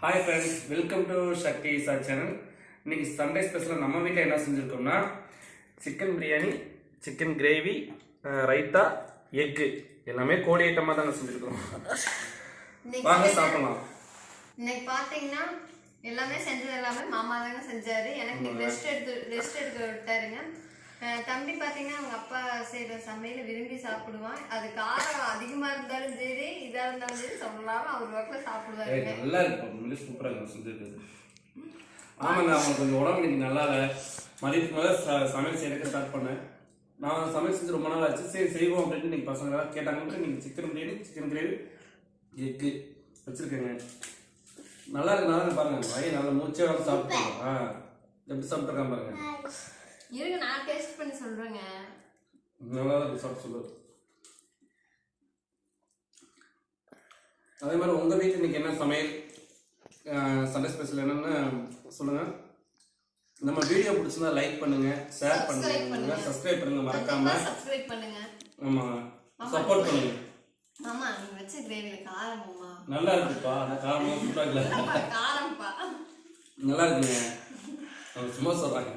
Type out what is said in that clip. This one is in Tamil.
Hi friends, welcome to Shakti Isa channel. இன்னைக்கு சண்டே ஸ்பெஷலாக நம்ம வீட்டில் என்ன செஞ்சுருக்கோம்னா chicken biryani, chicken gravy, raita, egg எல்லாமே கோழி ஐட்டமாக தாங்க செஞ்சுருக்கோம். வாங்க சாப்பிடலாம். இன்னைக்கு பார்த்தீங்கன்னா எல்லாமே செஞ்சது எல்லாமே மாமா தாங்க செஞ்சாரு. எனக்கு ரெஸ்ட் எடுக்க விட்டாருங்க. தம்பி பார்த்தீங்கன்னா அவங்க அப்பா செய்கிற சமையல் விரும்பி சாப்பிடுவான். அது காரம் அதிகமாக இருந்தாலும் சரி இதாக இருந்தாலும் சரி சொல்லலாம், அவர் வாக்கில் சாப்பிடுவாருங்க. நல்லா இருக்கும், சூப்பராக செஞ்சுருக்குது. ஆமாங்க, அவங்க கொஞ்சம் உடம்பு இன்னைக்கு நல்லா இல்லை. மதியத்துக்கு மேலே சமையல் செய்யறதுக்கு ஸ்டார்ட் பண்ணேன். நான் சமையல் செஞ்சு ரொம்ப நாள் ஆச்சு, சரி செய்வோம் அப்படின்னு இன்னைக்கு பசங்க கேட்டாங்க. நீங்கள் chicken biryani, chicken gravy, egg வச்சுருக்கேங்க. நல்லா இருக்கு. நல்லா பாருங்க, வயிறு நல்லா மூச்சே வந்து சாப்பிட்டுருக்கோம். எப்படி சாப்பிட்ருக்கான் பாருங்க. இருங்க நான் டேஸ்ட் பண்ணி சொல்றேங்க. நல்லா இருக்கு, சாப்பிட்டு சொல்லு. அதே மாதிரி உங்கள் வீட்டில் இன்னைக்கு என்ன சமையல், சண்டே ஸ்பெஷல் என்னன்னு சொல்லுங்க. நம்ம வீடியோ பிடிச்சிருந்தா லைக் பண்ணுங்க, ஷேர் பண்ணுங்க, சப்ஸ்கிரைப் பண்ணுங்க, மறக்காம சப்ஸ்கிரைப் பண்ணுங்க. ஆமாங்க, சப்போர்ட் பண்ணுங்க. ஆமா, நீங்க வச்ச கிரேவில காரமா நல்லா இருக்குப்பா. அந்த காரமா சூப்பரா இல்ல, காரம்ப்பா நல்லா இருக்குங்க. சும்மா சொல்றாங்க.